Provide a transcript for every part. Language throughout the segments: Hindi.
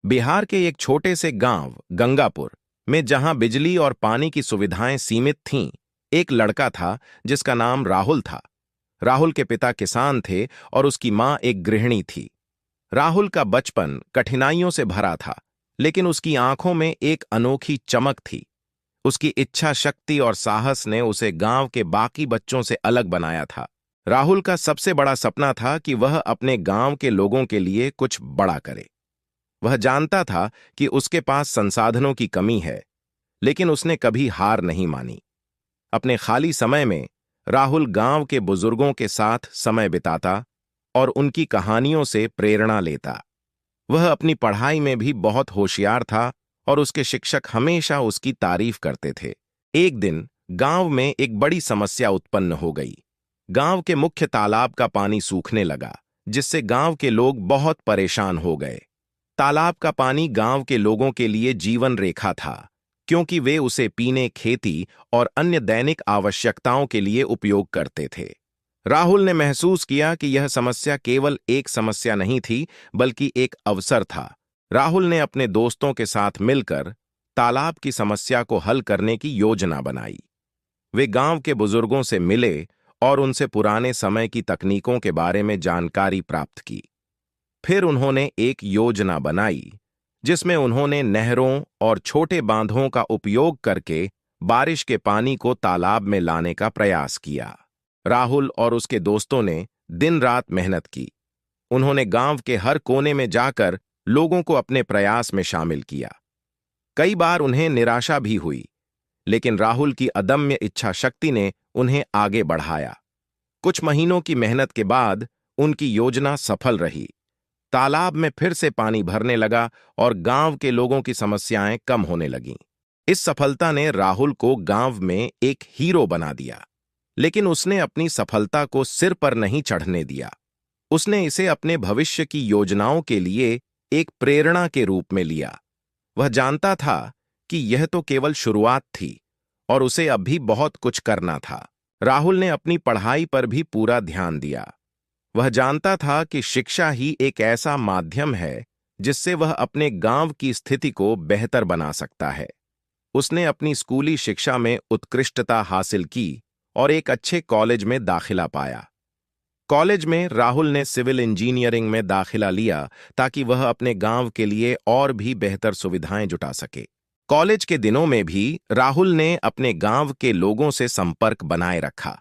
बिहार के एक छोटे से गांव गंगापुर में जहां बिजली और पानी की सुविधाएं सीमित थीं, एक लड़का था जिसका नाम राहुल था। राहुल के पिता किसान थे और उसकी मां एक गृहिणी थी। राहुल का बचपन कठिनाइयों से भरा था, लेकिन उसकी आंखों में एक अनोखी चमक थी। उसकी इच्छा शक्ति और साहस ने उसे गांव के बाकी बच्चों से अलग बनाया था। राहुल का सबसे बड़ा सपना था कि वह अपने गांव के लोगों के लिए कुछ बड़ा करे। वह जानता था कि उसके पास संसाधनों की कमी है, लेकिन उसने कभी हार नहीं मानी। अपने खाली समय में राहुल गांव के बुजुर्गों के साथ समय बिताता और उनकी कहानियों से प्रेरणा लेता। वह अपनी पढ़ाई में भी बहुत होशियार था और उसके शिक्षक हमेशा उसकी तारीफ करते थे। एक दिन गांव में एक बड़ी समस्या उत्पन्न हो गई। गांव के मुख्य तालाब का पानी सूखने लगा, जिससे गांव के लोग बहुत परेशान हो गए। तालाब का पानी गांव के लोगों के लिए जीवन रेखा था, क्योंकि वे उसे पीने, खेती और अन्य दैनिक आवश्यकताओं के लिए उपयोग करते थे। राहुल ने महसूस किया कि यह समस्या केवल एक समस्या नहीं थी, बल्कि एक अवसर था। राहुल ने अपने दोस्तों के साथ मिलकर तालाब की समस्या को हल करने की योजना बनाई। वे गांव के बुजुर्गों से मिले और उनसे पुराने समय की तकनीकों के बारे में जानकारी प्राप्त की। फिर उन्होंने एक योजना बनाई जिसमें उन्होंने नहरों और छोटे बांधों का उपयोग करके बारिश के पानी को तालाब में लाने का प्रयास किया। राहुल और उसके दोस्तों ने दिन रात मेहनत की। उन्होंने गांव के हर कोने में जाकर लोगों को अपने प्रयास में शामिल किया। कई बार उन्हें निराशा भी हुई, लेकिन राहुल की अदम्य इच्छा शक्ति ने उन्हें आगे बढ़ाया। कुछ महीनों की मेहनत के बाद उनकी योजना सफल रही। तालाब में फिर से पानी भरने लगा और गांव के लोगों की समस्याएं कम होने लगीं। इस सफलता ने राहुल को गांव में एक हीरो बना दिया, लेकिन उसने अपनी सफलता को सिर पर नहीं चढ़ने दिया। उसने इसे अपने भविष्य की योजनाओं के लिए एक प्रेरणा के रूप में लिया। वह जानता था कि यह तो केवल शुरुआत थी और उसे अब भी बहुत कुछ करना था। राहुल ने अपनी पढ़ाई पर भी पूरा ध्यान दिया। वह जानता था कि शिक्षा ही एक ऐसा माध्यम है जिससे वह अपने गांव की स्थिति को बेहतर बना सकता है। उसने अपनी स्कूली शिक्षा में उत्कृष्टता हासिल की और एक अच्छे कॉलेज में दाखिला पाया। कॉलेज में राहुल ने सिविल इंजीनियरिंग में दाखिला लिया ताकि वह अपने गांव के लिए और भी बेहतर सुविधाएं जुटा सके। कॉलेज के दिनों में भी राहुल ने अपने गांव के लोगों से संपर्क बनाए रखा।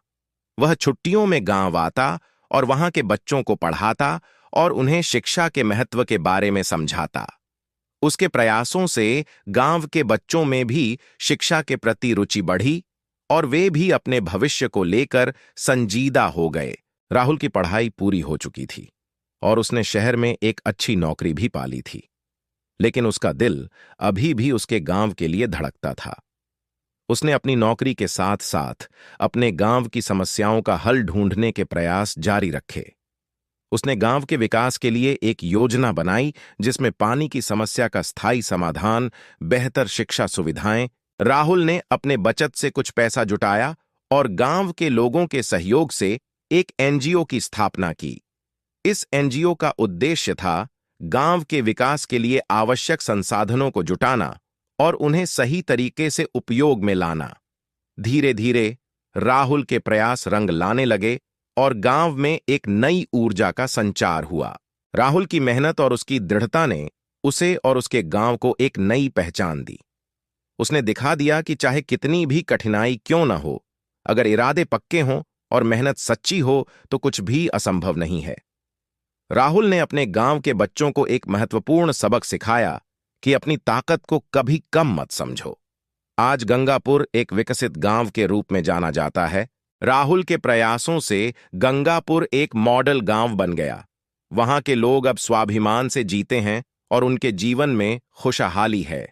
वह छुट्टियों में गांव आता और वहां के बच्चों को पढ़ाता और उन्हें शिक्षा के महत्व के बारे में समझाता। उसके प्रयासों से गांव के बच्चों में भी शिक्षा के प्रति रुचि बढ़ी और वे भी अपने भविष्य को लेकर संजीदा हो गए। राहुल की पढ़ाई पूरी हो चुकी थी और उसने शहर में एक अच्छी नौकरी भी पा ली थी, लेकिन उसका दिल अभी भी उसके गांव के लिए धड़कता था। उसने अपनी नौकरी के साथ साथ अपने गांव की समस्याओं का हल ढूंढने के प्रयास जारी रखे। उसने गांव के विकास के लिए एक योजना बनाई जिसमें पानी की समस्या का स्थायी समाधान, बेहतर शिक्षा सुविधाएं। राहुल ने अपने बचत से कुछ पैसा जुटाया और गांव के लोगों के सहयोग से एक एनजीओ की स्थापना की। इस एनजीओ का उद्देश्य था गांव के विकास के लिए आवश्यक संसाधनों को जुटाना और उन्हें सही तरीके से उपयोग में लाना। धीरे धीरे राहुल के प्रयास रंग लाने लगे और गांव में एक नई ऊर्जा का संचार हुआ। राहुल की मेहनत और उसकी दृढ़ता ने उसे और उसके गांव को एक नई पहचान दी। उसने दिखा दिया कि चाहे कितनी भी कठिनाई क्यों न हो, अगर इरादे पक्के हों और मेहनत सच्ची हो तो कुछ भी असंभव नहीं है। राहुल ने अपने गांव के बच्चों को एक महत्वपूर्ण सबक सिखाया कि अपनी ताकत को कभी कम मत समझो। आज गंगापुर एक विकसित गांव के रूप में जाना जाता है। राहुल के प्रयासों से गंगापुर एक मॉडल गांव बन गया। वहां के लोग अब स्वाभिमान से जीते हैं और उनके जीवन में खुशहाली है।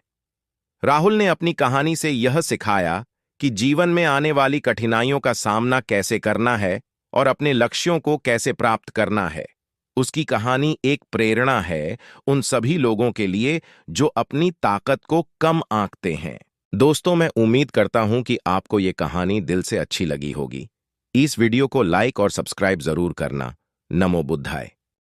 राहुल ने अपनी कहानी से यह सिखाया कि जीवन में आने वाली कठिनाइयों का सामना कैसे करना है और अपने लक्ष्यों को कैसे प्राप्त करना है। उसकी कहानी एक प्रेरणा है उन सभी लोगों के लिए जो अपनी ताकत को कम आंकते हैं। दोस्तों, मैं उम्मीद करता हूं कि आपको ये कहानी दिल से अच्छी लगी होगी। इस वीडियो को लाइक और सब्सक्राइब जरूर करना। नमो बुद्धाय।